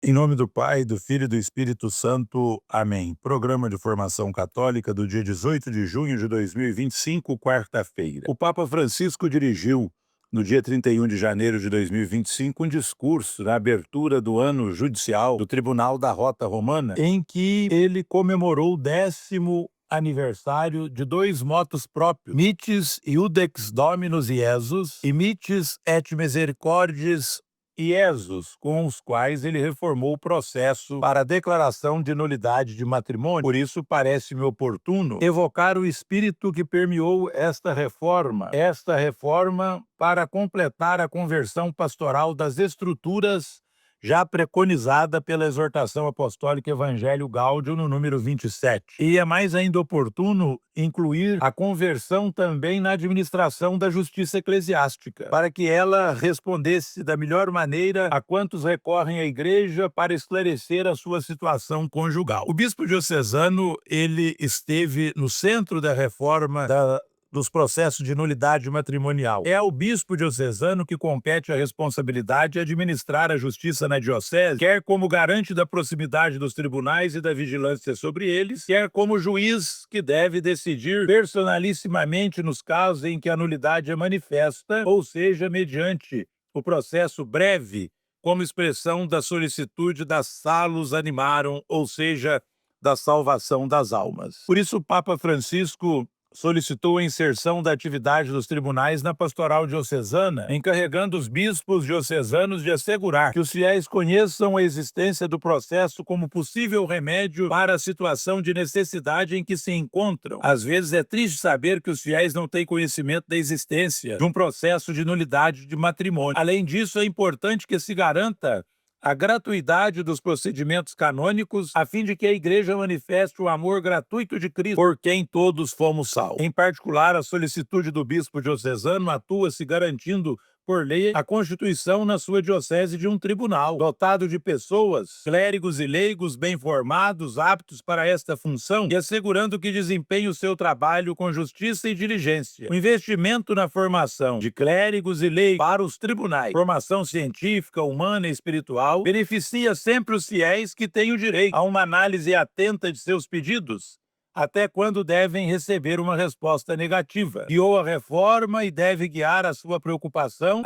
Em nome do Pai, do Filho e do Espírito Santo. Amém. Programa de formação católica do dia 18 de junho de 2025, quarta-feira. O Papa Francisco dirigiu, no dia 31 de janeiro de 2025, um discurso na abertura do ano judicial do Tribunal da Rota Romana, em que ele comemorou o 10º aniversário de dois motos próprios, Mitis Iudex Dominus Iesus e Mitis et Misericordias Iesus, com os quais ele reformou o processo para a declaração de nulidade de matrimônio. Por isso, parece-me oportuno evocar o espírito que permeou esta reforma para completar a conversão pastoral das estruturas já preconizada pela exortação apostólica Evangelho Gaudium no número 27. E é mais ainda oportuno incluir a conversão também na administração da justiça eclesiástica, para que ela respondesse da melhor maneira a quantos recorrem à igreja para esclarecer a sua situação conjugal. O bispo diocesano, ele esteve no centro da reforma dos processos de nulidade matrimonial. É ao bispo diocesano que compete a responsabilidade de administrar a justiça na diocese, quer como garante da proximidade dos tribunais e da vigilância sobre eles, quer como juiz que deve decidir personalissimamente nos casos em que a nulidade é manifesta, ou seja, mediante o processo breve, como expressão da solicitude da salus animarum, ou seja, da salvação das almas. Por isso, o Papa Francisco solicitou a inserção da atividade dos tribunais na pastoral diocesana, encarregando os bispos diocesanos de assegurar que os fiéis conheçam a existência do processo como possível remédio para a situação de necessidade em que se encontram. Às vezes é triste saber que os fiéis não têm conhecimento da existência de um processo de nulidade de matrimônio. Além disso, é importante que se garanta a gratuidade dos procedimentos canônicos, a fim de que a Igreja manifeste o amor gratuito de Cristo, por quem todos fomos salvos. Em particular, a solicitude do bispo diocesano atua-se garantindo por lei a constituição na sua diocese de um tribunal, dotado de pessoas, clérigos e leigos bem formados, aptos para esta função e assegurando que desempenhe o seu trabalho com justiça e diligência. O investimento na formação de clérigos e leigos para os tribunais, formação científica, humana e espiritual, beneficia sempre os fiéis que têm o direito a uma análise atenta de seus pedidos, até quando devem receber uma resposta negativa. Guiou a reforma e deve guiar a sua preocupação,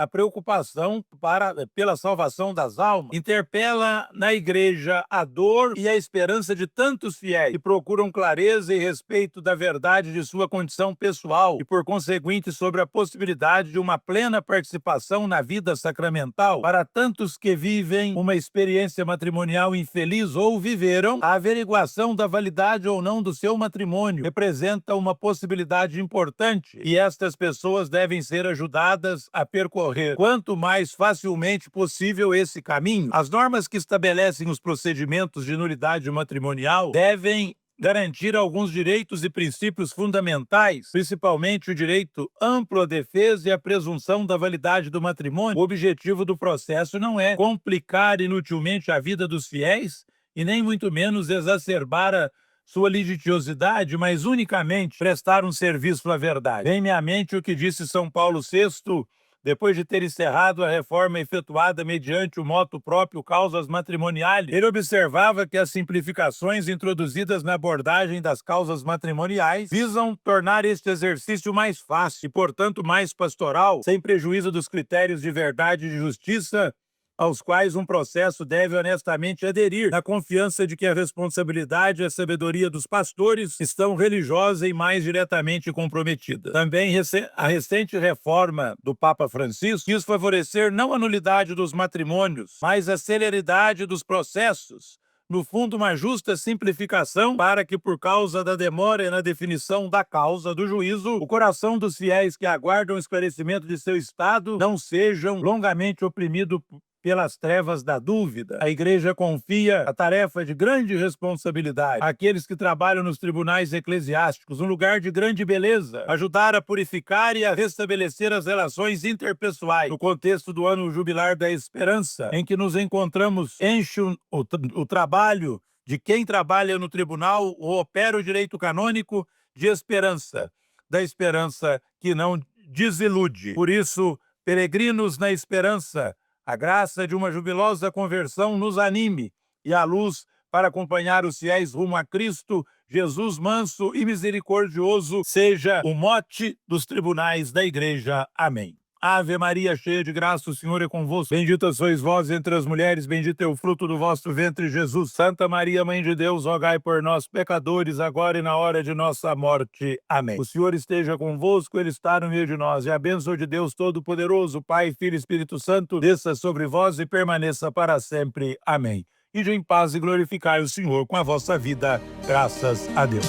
pela salvação das almas. Interpela na igreja a dor e a esperança de tantos fiéis que procuram clareza e respeito da verdade de sua condição pessoal e, por conseguinte, sobre a possibilidade de uma plena participação na vida sacramental para tantos que vivem uma experiência matrimonial infeliz ou viveram. A averiguação da validade ou não do seu matrimônio representa uma possibilidade importante e estas pessoas devem ser ajudadas a percorrer quanto mais facilmente possível esse caminho. As normas que estabelecem os procedimentos de nulidade matrimonial devem garantir alguns direitos e princípios fundamentais, principalmente o direito amplo à defesa e à presunção da validade do matrimônio. O objetivo do processo não é complicar inutilmente a vida dos fiéis e nem muito menos exacerbar a sua litigiosidade, mas unicamente prestar um serviço à verdade. Vem-me à mente o que disse São Paulo VI, depois de ter encerrado a reforma efetuada mediante o motu próprio causas matrimoniais. Ele observava que as simplificações introduzidas na abordagem das causas matrimoniais visam tornar este exercício mais fácil e, portanto, mais pastoral, sem prejuízo dos critérios de verdade e de justiça aos quais um processo deve honestamente aderir, na confiança de que a responsabilidade e a sabedoria dos pastores estão religiosa e mais diretamente comprometida. Também a recente reforma do Papa Francisco quis favorecer não a nulidade dos matrimônios, mas a celeridade dos processos, no fundo, uma justa simplificação para que, por causa da demora na definição da causa do juízo, o coração dos fiéis que aguardam o esclarecimento de seu estado não sejam longamente oprimidos pelas trevas da dúvida. A Igreja confia a tarefa de grande responsabilidade àqueles que trabalham nos tribunais eclesiásticos, um lugar de grande beleza, ajudar a purificar e a restabelecer as relações interpessoais. No contexto do ano jubilar da esperança, em que nos encontramos, enche o trabalho de quem trabalha no tribunal ou opera o direito canônico de esperança, da esperança que não desilude. Por isso, peregrinos na esperança, A graça de uma jubilosa conversão nos anime e a luz para acompanhar os fiéis rumo a Cristo, Jesus manso e misericordioso, seja o mote dos tribunais da Igreja. Amém. Ave Maria, cheia de graça, o Senhor é convosco. Bendita sois vós entre as mulheres, bendito é o fruto do vosso ventre, Jesus. Santa Maria, Mãe de Deus, rogai por nós, pecadores, agora e na hora de nossa morte. Amém. O Senhor esteja convosco, Ele está no meio de nós, e a bênção de Deus Todo-Poderoso, Pai, Filho e Espírito Santo, desça sobre vós e permaneça para sempre. Amém. Ide em paz e glorificai o Senhor com a vossa vida. Graças a Deus.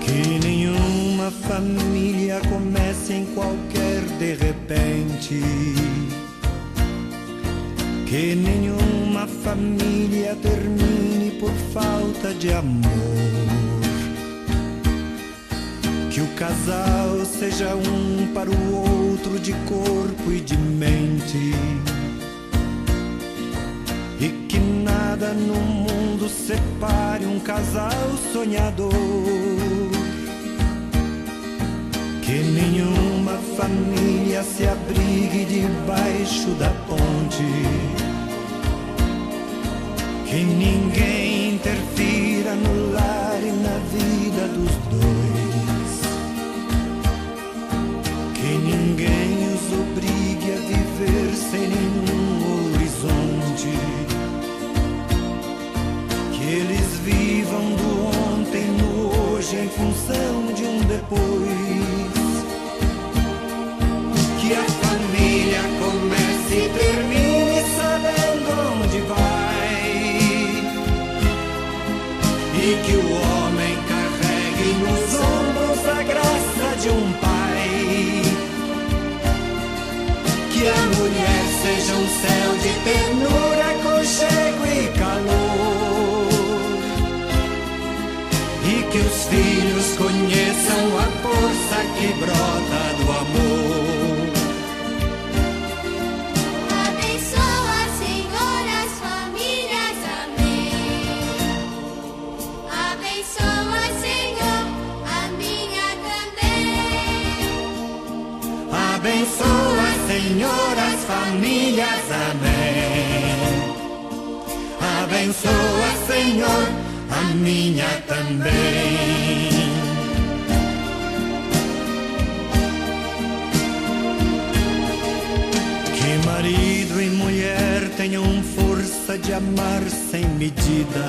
Que nenhuma família comece em qualquer de repente. Que nenhuma família termine por falta de amor. Que o casal seja um para o outro de corpo e de mente. E que nada no mundo separe um casal sonhador. Que nenhuma família se abrigue debaixo da ponte. Que ninguém interfira no lar e na vida dos dois. Que ninguém os obrigue a viver sem nenhum horizonte. Que eles vivam do ontem no hoje em função de um depois. Que a família comece e termine sabendo onde vai. E que o homem carregue nos ombros a graça de um pai. Que a mulher seja um céu de ternura, aconchego e calor. E que os filhos conheçam a força que brota do amor. Abençoa, Senhor, as famílias, amém. Abençoa, Senhor, a minha também. Abençoa, Senhor, as famílias, amém. Abençoa, Senhor, a minha também. Que marido e mulher tenham força de amar sem medida.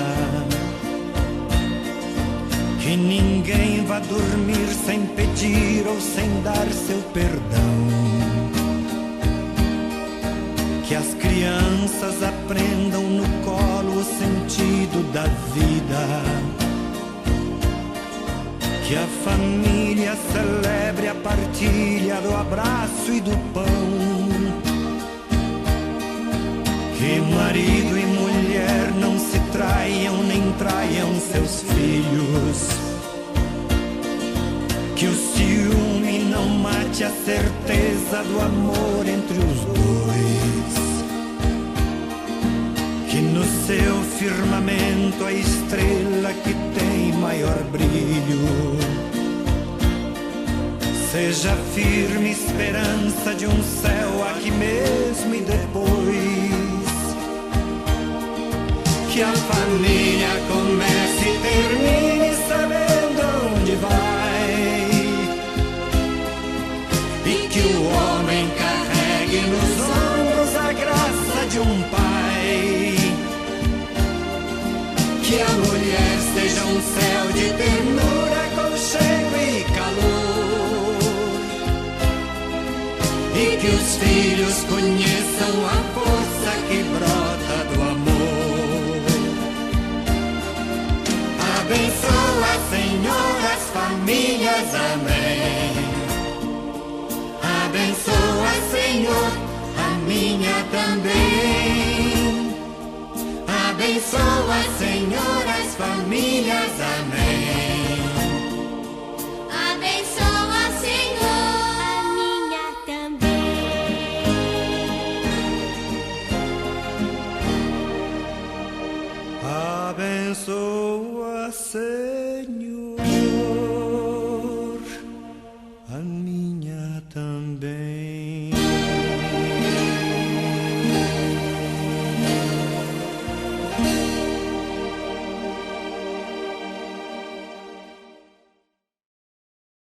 Que ninguém vá dormir sem pedir ou sem dar seu perdão. Que as crianças aprendam no colo o sentido da vida. Que a família celebre a partilha do abraço e do pão. Que marido e mulher não se traiam nem traiam seus filhos. Que o ciúme não mate a certeza do amor entre os dois. Que no seu firmamento a estrela que tem maior brilho seja firme esperança de um céu aqui mesmo e depois. Que a família comece e termine sabendo onde vai. E que o homem carregue nos ombros a graça de um pai. Que a mulher seja um céu de ternura, aconchego e calor. E que os filhos conheçam a força que brota do amor. Abençoa, Senhor, as famílias, amém. Abençoa, Senhor, a minha também. Abençoa, Senhor, as famílias, amém. Abençoa, Senhor, a minha também. Abençoa, Senhor.